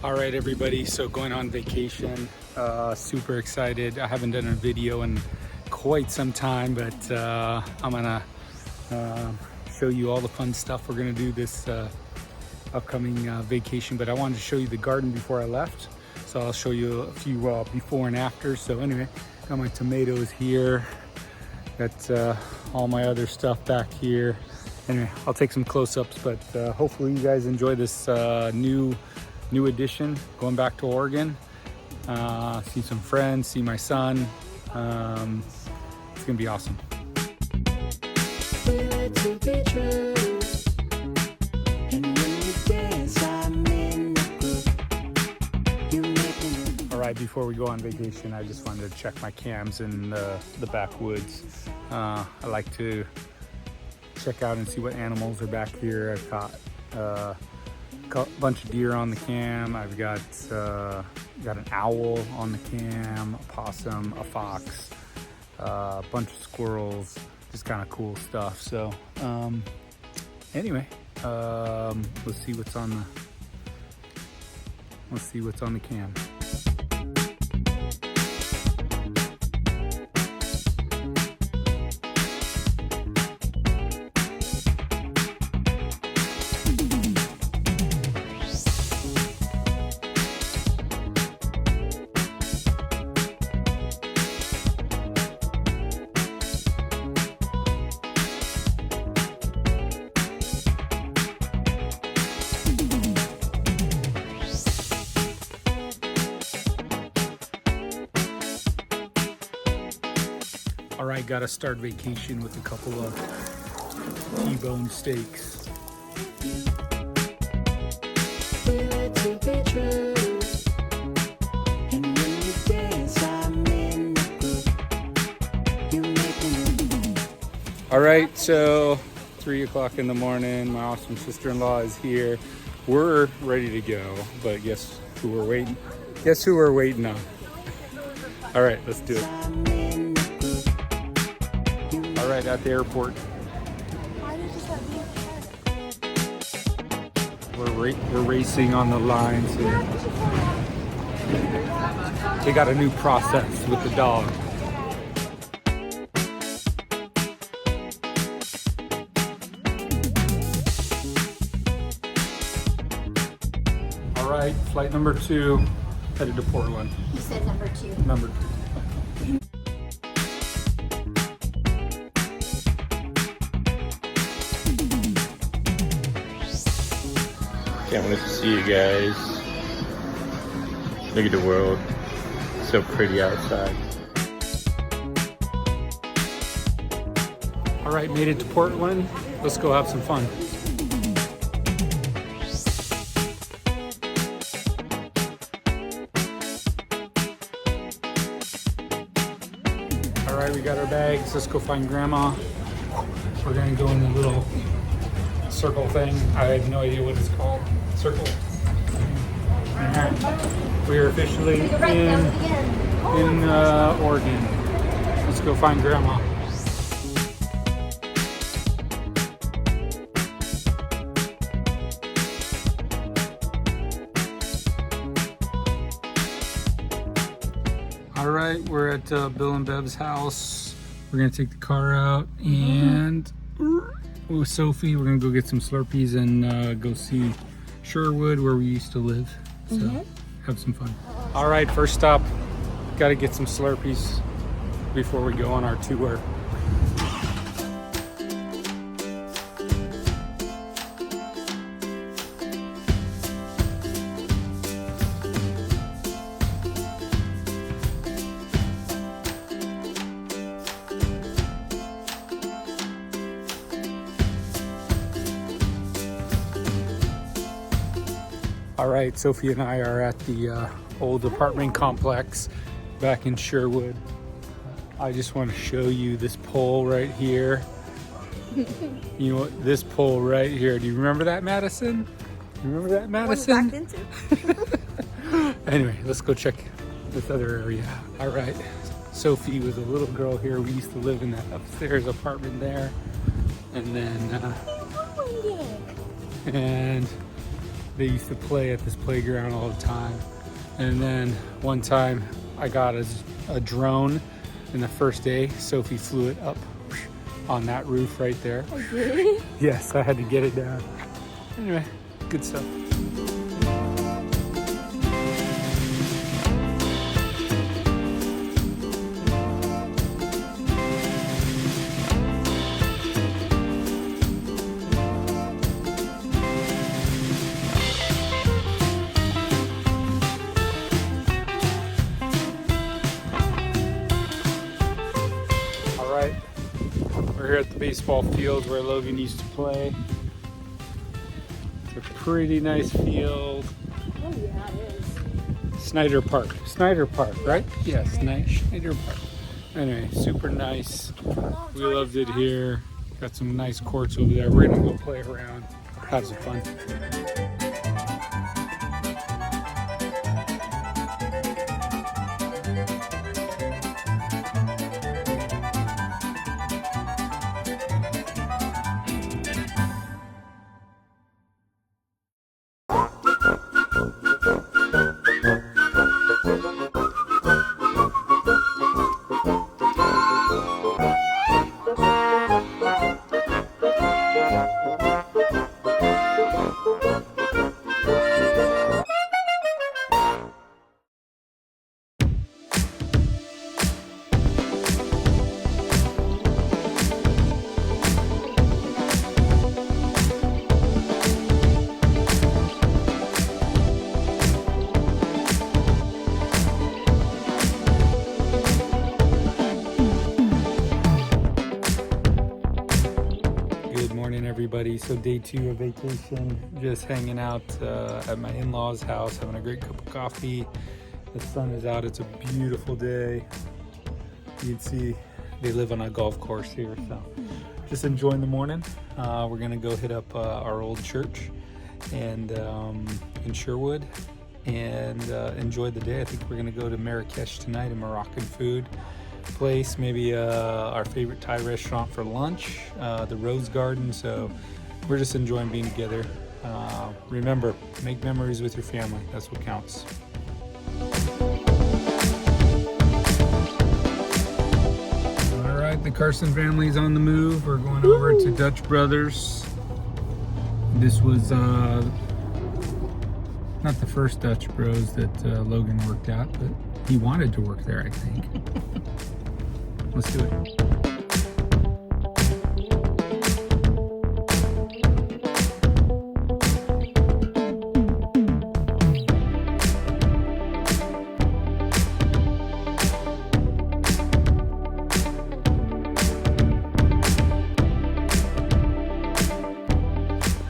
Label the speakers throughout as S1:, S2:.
S1: All right, everybody, so going on vacation, super excited. I haven't done a video in quite some time, but I'm gonna show you all the fun stuff we're gonna do this upcoming vacation. But I wanted to show you the garden before I left, so I'll show you a few before and after. So anyway, got my tomatoes here, got all my other stuff back here. Anyway, I'll take some close-ups, but hopefully you guys enjoy this new addition, going back to Oregon, see some friends, see my son. It's gonna be awesome. All right, before we go on vacation, I just wanted to check my cams in the backwoods. I like to check out and see what animals are back here. I've got a bunch of deer on the cam. I've got an owl on the cam, a possum, a fox, a bunch of squirrels, just kind of cool stuff. So anyway, let's see what's on the cam. All right, gotta start vacation with a couple of T-bone steaks. All right, so 3 o'clock in the morning, my awesome sister-in-law is here. We're ready to go, but guess who we're waiting? Guess who we're waiting on? All right, let's do it. All right, at the airport. We're racing on the lines here. They got a new process with the dog. All right, flight number 2, headed to Portland.
S2: You said number 2.
S1: Number 2.
S3: Can't wait to see you guys. Look at the world. So pretty outside.
S1: All right, made it to Portland. Let's go have some fun. All right, we got our bags. Let's go find Grandma. We're gonna go in the little circle thing. I have no idea what it's called. Circle. We are officially in Oregon. Let's go find Grandma. All right, we're at Bill and Bev's house. We're gonna take the car out and with Sophie, we're gonna go get some Slurpees and go see Sherwood, where we used to live. So have some fun. All right, first stop, gotta get some Slurpees before we go on our tour. All right, Sophie and I are at the old apartment complex back in Sherwood. I just want to show you this pole right here. You know what? This pole right here. Do you remember that, Madison? You remember that, Madison? Anyway, let's go check this other area. All right, Sophie was a little girl here. We used to live in that upstairs apartment there. And then, and They used to play at this playground all the time. And then one time I got a drone, and the first day Sophie flew it up on that roof right there.
S2: Oh, really?
S1: Yes, I had to get it down. Anyway, good stuff. All right, we're here at the baseball field where Logan used to play. It's a pretty nice field.
S2: Oh yeah, it is.
S1: Snyder Park, right? Yes, Snyder Park. Anyway, super nice. We loved it here. Got some nice courts over there. We're gonna go play around, have some fun. Good morning, everybody. So day 2 of vacation, just hanging out at my in-laws' house, having a great cup of coffee. The sun is out. It's a beautiful day. You can see they live on a golf course here, so just enjoying the morning. We're gonna go hit up our old church and in Sherwood and enjoy the day. I think we're gonna go to Marrakesh tonight, a Moroccan food place, maybe our favorite Thai restaurant for lunch, the Rose Garden. So we're just enjoying being together. Remember, make memories with your family. That's what counts. All right, the Carson family's on the move. We're going over to Dutch Brothers. This was not the first Dutch Bros that Logan worked at, but he wanted to work there, I think. Let's do it.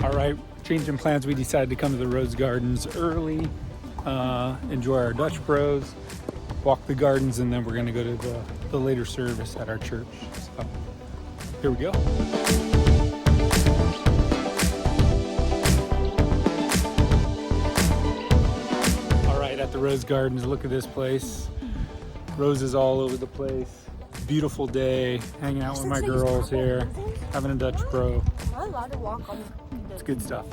S1: All right, changing plans. We decided to come to the Rose Gardens early, enjoy our Dutch Bros, walk the gardens, and then we're gonna go to the later service at our church. So here we go. All right, at the Rose Gardens, look at this place. Roses all over the place. Beautiful day, hanging out with my girls here, having a Dutch Bro.
S2: Am I allowed to walk on
S1: It's good stuff.